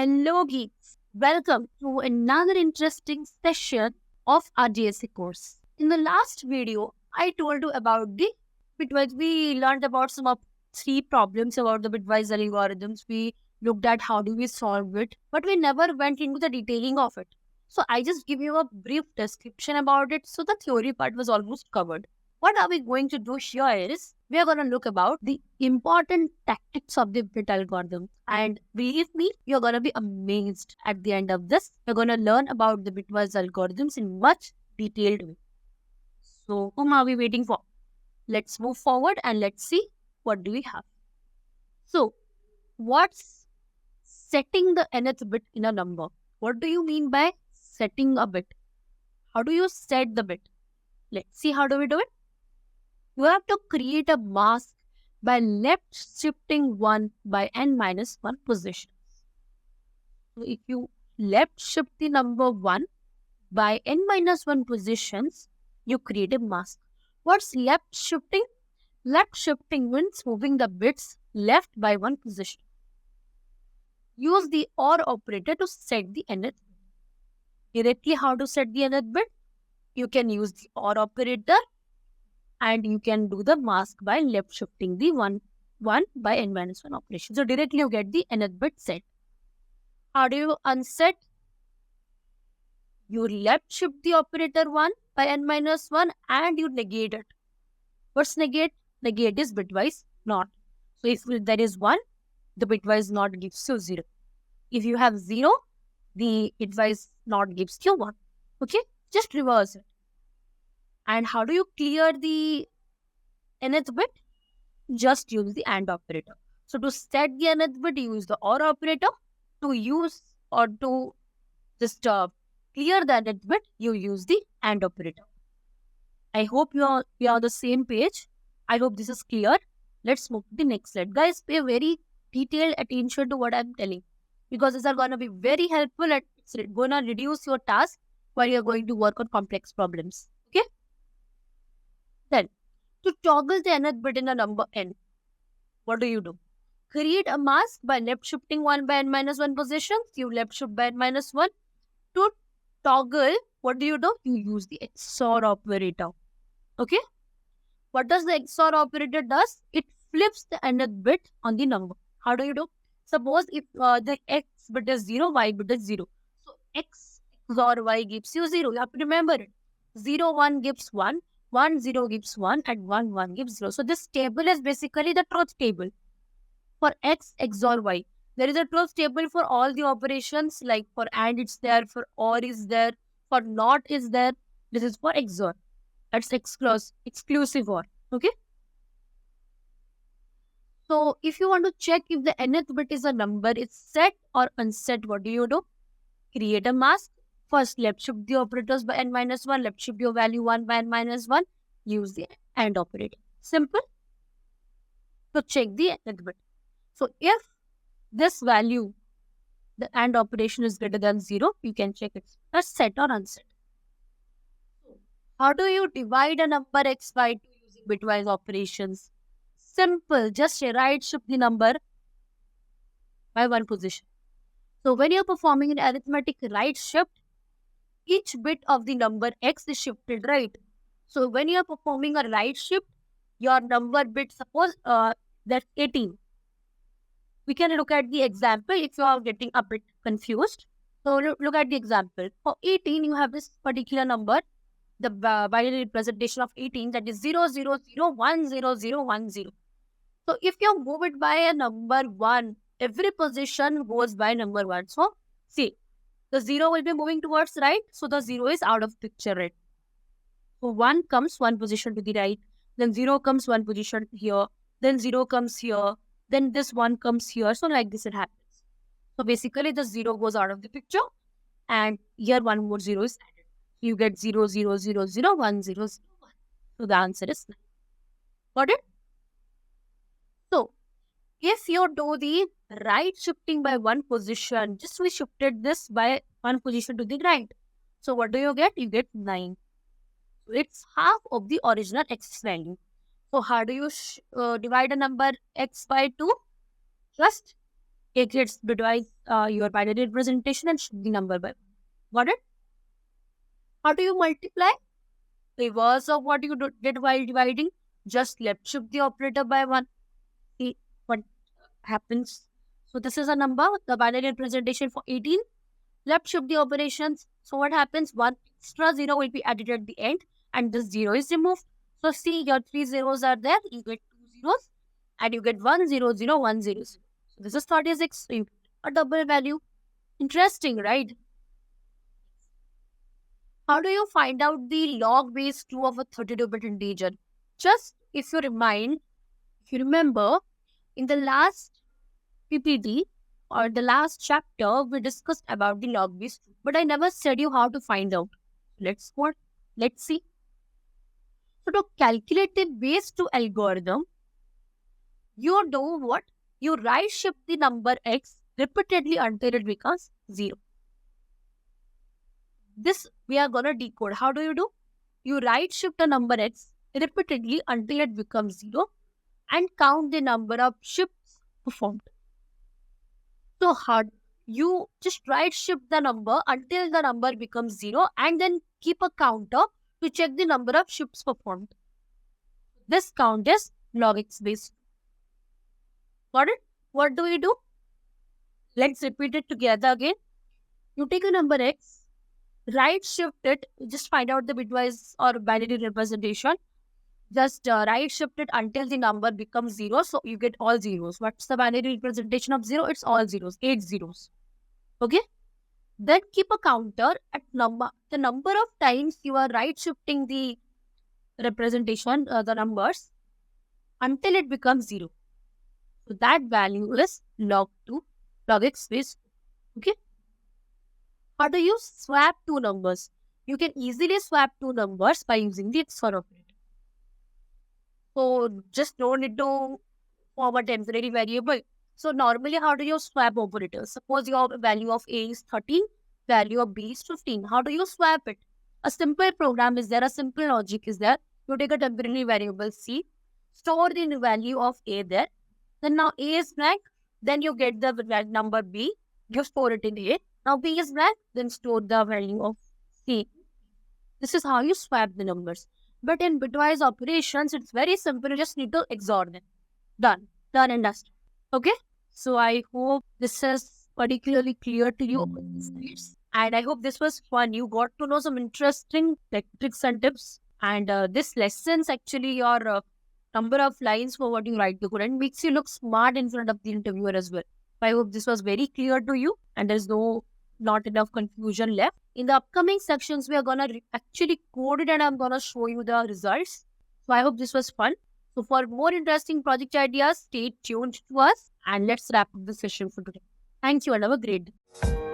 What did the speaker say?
Hello geeks, welcome to another interesting session of our DSA course. In the last video, I told you about the bitwise. We learned about some of three problems about the bitwise algorithms. We looked at how do we solve it, but we never went into the detailing of it. So I just give you a brief description about it. So the theory part was almost covered. What are we going to do here is we are going to look about the important tactics of the bit algorithm. And believe me, you're going to be amazed at the end of this. You're going to learn about the bitwise algorithms in much detailed way. So whom are we waiting for? Let's move forward and let's see what do we have. So what's setting the nth bit in a number? What do you mean by setting a bit? How do you set the bit? Let's see how do we do it. You have to create a mask by left shifting 1 by n minus 1 positions. So if you left shift the number 1 by n minus 1 positions, you create a mask. What's left shifting? Left shifting means moving the bits left by 1 position. Use the OR operator to set the nth bit. Directly how to set the nth bit? You can use the OR operator and you can do the mask by left shifting the 1 by n minus 1 operation. So directly you get the nth bit set. How do you unset? You left shift the operator 1 by n minus 1 and you negate it. What's negate? Negate is bitwise not. So if there is 1, the bitwise not gives you 0. If you have 0, the bitwise not gives you 1. Okay? Just reverse it. And how do you clear the nth bit? Just use the AND operator. So to set the nth bit, use the OR operator. To use or to just clear the nth bit, you use the AND operator. I hope we are on the same page. I hope this is clear. Let's move to the next slide. Guys, pay very detailed attention to what I'm telling, because these are going to be very helpful and it's going to reduce your task while you're going to work on complex problems. Okay? Then, to toggle the nth bit in a number n, what do you do? Create a mask by left shifting 1 by n minus 1 positions. You left shift by n minus 1. To toggle, what do? You use the XOR operator. Okay? What does the XOR operator does? It flips the nth bit on the number. How do you do? Suppose if the x bit is 0, y bit is 0. So x XOR y gives you 0. You have to remember it. 0, 1 gives 1. 1, 0 gives 1 and 1, 1 gives 0. So this table is basically the truth table for x XOR y. There is a truth table for all the operations, like for AND it's there, for OR is there, for NOT is there. This is for XOR. That's exclusive OR. Okay? So if you want to check if the nth bit is a number, it's set or unset, what do you do? Create a mask. First, left shift the operators by n minus 1. Left shift your value 1 by n minus 1. Use the AND operator. Simple. So check the nth bit. So if this value, the AND operation is greater than 0, you can check it's a set or unset. How do you divide a number x by 2 using bitwise operations? Simple. Just right shift the number by 1 position. So when you're performing an arithmetic right shift, each bit of the number x is shifted right. So when you're performing a right shift, your number bit, suppose that's 18. We can look at the example if you are getting a bit confused. So look at the example. For 18, you have this particular number, the binary representation of 18, that is 0, 0, 0, 1, 0, 0, 1, 0. So if you move it by a number 1, every position goes by number 1. So see, the 0 will be moving towards right. So the 0 is out of picture, right? So 1 comes 1 position to the right. Then 0 comes 1 position here. Then 0 comes here. Then this 1 comes here. So like this it happens. So basically the 0 goes out of the picture. And here 1 more 0 is added. You get 0, 0, 0, 0, 1, 0, 0, 1. So the answer is 9. Got it? So if you do the right shifting by 1 position, just we shifted this by 1 position to the right. So what do you get? You get 9. So it's half of the original x value. So how do you divide a number x by 2? Just A gets bitwise your binary representation and shift the number by 1. Got it? How do you multiply? Reverse of what you did while dividing. Just left shift the operator by 1. See what happens. So this is a number, the binary representation for 18. Left shift the operations. So what happens? One extra 0 will be added at the end and this 0 is removed. So see, your 3 zeros are there. You get 2 zeros and you get 1 0 0 1 0 0. So this is 36. So you get a double value. Interesting, right? How do you find out the log base 2 of a 32-bit integer? Just if you remember, in the last PPT or the last chapter, we discussed about the log base 2, but I never said you how to find out. Let's see. So to calculate the base 2 algorithm, you do what? You right shift the number x repeatedly until it becomes 0. This we are going to decode. How do you do? You right shift the number x repeatedly until it becomes 0 and count the number of shifts performed. So hard. You just right shift the number until the number becomes 0 and then keep a counter to check the number of shifts performed. This count is log x base 2. Got it? What do we do? Let's repeat it together again. You take a number x, right shift it, just find out the bitwise or binary representation. Just right shift it until the number becomes 0. So you get all zeros. What's the binary representation of 0? It's all zeros, 8 zeros. Okay? Then keep a counter at the number of times you are right shifting the representation, the numbers, until it becomes 0. So that value is log x base 2. Okay? How do you swap two numbers? You can easily swap two numbers by using the XOR operator. So just no need to form a temporary variable. So normally, how do you swap operators? Suppose your value of A is 13, value of B is 15. How do you swap it? A simple program is there, a simple logic is there. You take a temporary variable C, store the value of A there. Then now A is blank, then you get the number B, you store it in A. Now B is blank, then store the value of C. This is how you swap the numbers. But in bitwise operations, it's very simple. You just need to XOR them. Done and done. Okay? So I hope this is particularly clear to you. And I hope this was fun. You got to know some interesting tricks and tips. And this lessons actually your number of lines for what you write the code and makes you look smart in front of the interviewer as well. I hope this was very clear to you and there's not enough confusion left. In the upcoming sections, we are going to actually code it and I'm going to show you the results. So I hope this was fun. So for more interesting project ideas, stay tuned to us and let's wrap up the session for today. Thank you and have a great day.